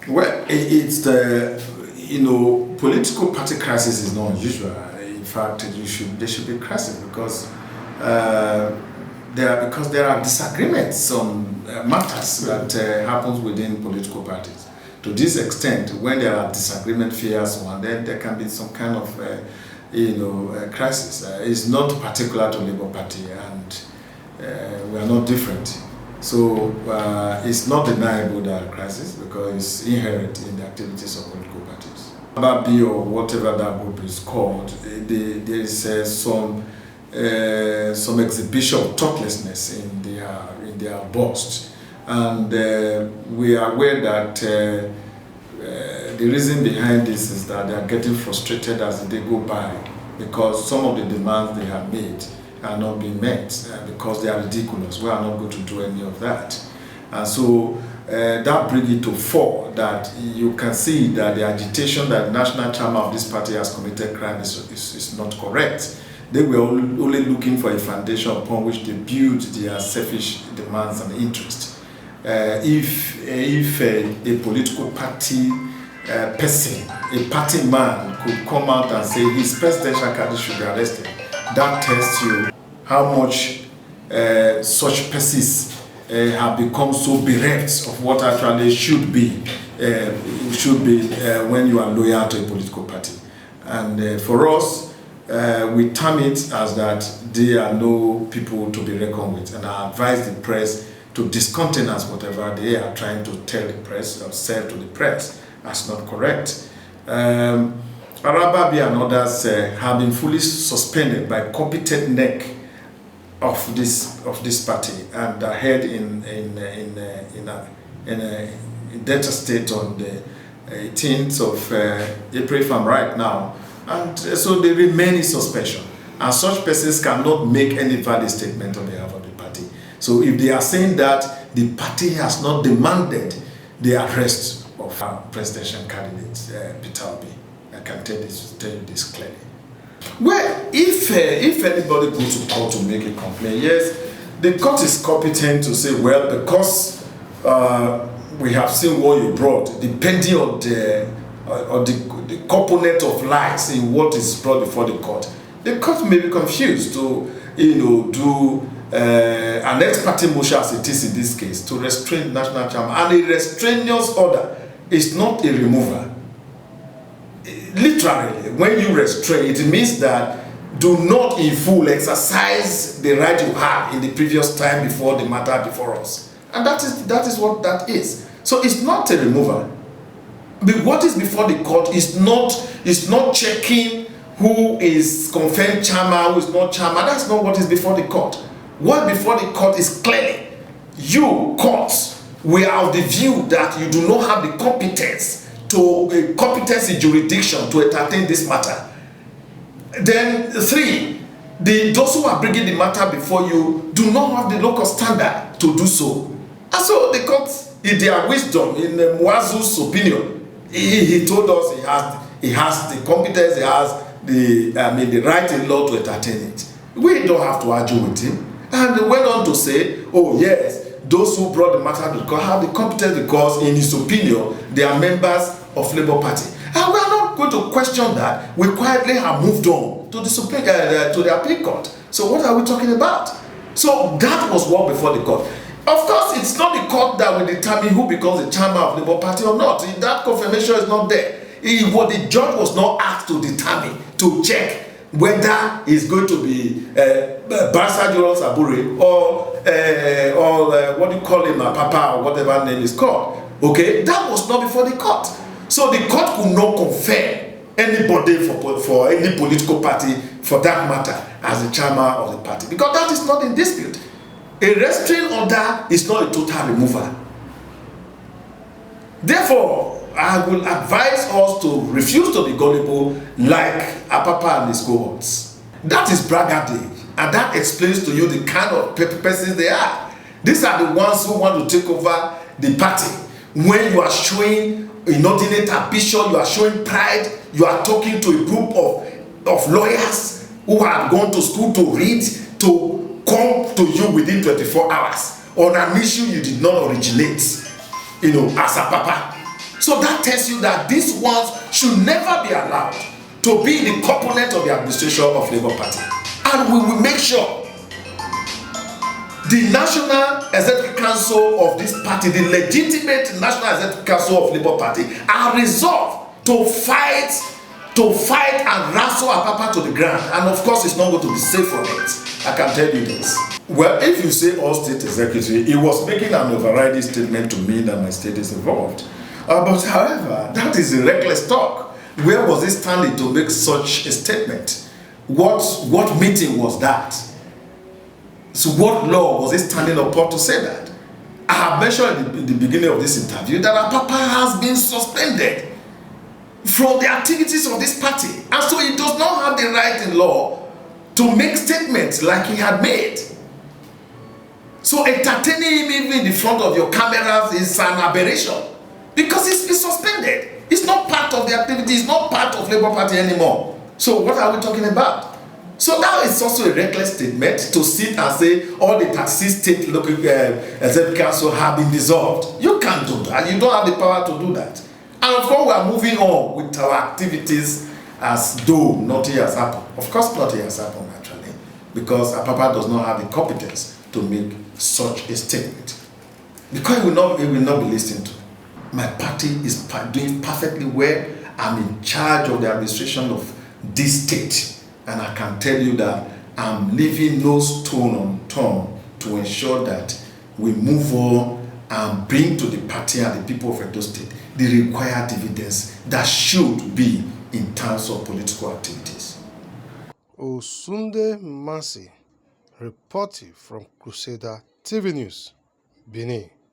Well, it's the political party crisis is not unusual. In fact, there should be crisis because there are disagreements on matters that happens within political parties. To this extent, when there are disagreement fears one, then there can be some kind of crisis. It's not particular to Labour Party, and we are not different. So it's not deniable that crisis because it's inherent in the activities of political parties. Apapa or whatever that group is called, there is some exhibition of thoughtlessness in their boast, and we are aware that the reason behind this is that they are getting frustrated as they go by because some of the demands they have made are not being met because they are ridiculous. We are not going to do any of that. And so that brings it to fore that you can see that the agitation that the national chairman of this party has committed crime is not correct. They were only looking for a foundation upon which they build their selfish demands and interests. If a political party person, a party man could come out and say his presidential candidate should be arrested, that tells you how much such persons have become so bereft of what actually should be when you are loyal to a political party. And for us, we term it as that they are no people to be reckoned with, and I advise the press to discountenance whatever they are trying to tell the press or sell to the press as not correct. Apapa and others have been fully suspended by competent NEC of this party and are held in a Delta State on the 18th of April, if I'm right now, and so they remain in suspension. And such persons cannot make any valid statement on behalf of the party. So if they are saying that the party has not demanded the arrest of our presidential candidate, Peter Obi, I can tell you this clearly. Well, if anybody goes to court to make a complaint, yes, the court is competent to say, well, because we have seen what you brought, depending on the component of lies in what is brought before the court may be confused to do an ex parte motion as it is in this case to restrain the national chairman, and a restrainous order is not a removal. Literally, when you restrain, it means that do not in full exercise the right you had in the previous time before the matter before us, and that is what that is. So it's not a removal. But what is before the court is not checking who is confirmed chairman, who is not chairman. That's not what is before the court. What before the court is clearly, you courts, we are of the view that you do not have the competence competency jurisdiction to entertain this matter. Then 3, those who are bringing the matter before you do not have the local standard to do so. And so the court, in their wisdom, in Mwazu's opinion, he told us he has the competence, he has the right in law to entertain it. We don't have to argue with him. And he went on to say, oh yes, those who brought the matter to court have the competence because, in his opinion, they are members of Labour Party. And we are not going to question that. We quietly have moved on to the appeal court. So what are we talking about? So that was what before the court. Of course, it's not the court that will determine who becomes the chairman of Labour Party or not. That confirmation is not there. The judge was not asked to determine, to check whether it's going to be Barrister General Saburi or what do you call him, Apapa or whatever name is called. Okay, that was not before the court. So the court could not confirm anybody for any political party, for that matter, as the chairman of the party, because that is not in dispute. A restraining order is not a total removal. Therefore, I will advise us to refuse to be gullible like Apapa and his cohorts. That is braggadage, and that explains to you the kind of persons they are. These are the ones who want to take over the party. When you are showing inordinate ambition, you are showing pride, you are talking to a group of lawyers who have gone to school to read, to come to you within 24 hours on an issue you did not originate, as Apapa. So that tells you that these ones should never be allowed to be the component of the administration of Labour Party. And we will make sure the National Executive Council of this party, the legitimate National Executive Council of Labour Party, are resolved to fight and wrestle Apapa to the ground. And of course, it's not going to be safe from it. I can tell you this. Well, if you say all state executive, he was making an overriding statement to me that my state is involved. But however, that is a reckless talk. Where was he standing to make such a statement? What meeting was that? So what law was he standing upon to say that? I have mentioned in the beginning of this interview that Apapa has been suspended from the activities of this party. And so he does not have the right in law to make statements like he had made. So entertaining him even in the front of your cameras is an aberration because he's been suspended. It's not part of the activity, it's not part of Labour Party anymore. So what are we talking about? So now it's also a reckless statement to sit and say all the 36 state local executive council have been dissolved. You can't do that. You don't have the power to do that. And of course, we are moving on with our activities as though nothing has happened. Of course, nothing has happened actually, because Apapa does not have the competence to make such a statement. Because it will not be listened to. My party is doing perfectly well. I'm in charge of the administration of this state. And I can tell you that I'm leaving no stone unturned to ensure that we move on and bring to the party and the people of Edo State the required dividends that should be in terms of political activities. Osunde Mansi, reporting from Crusader TV News, Benin.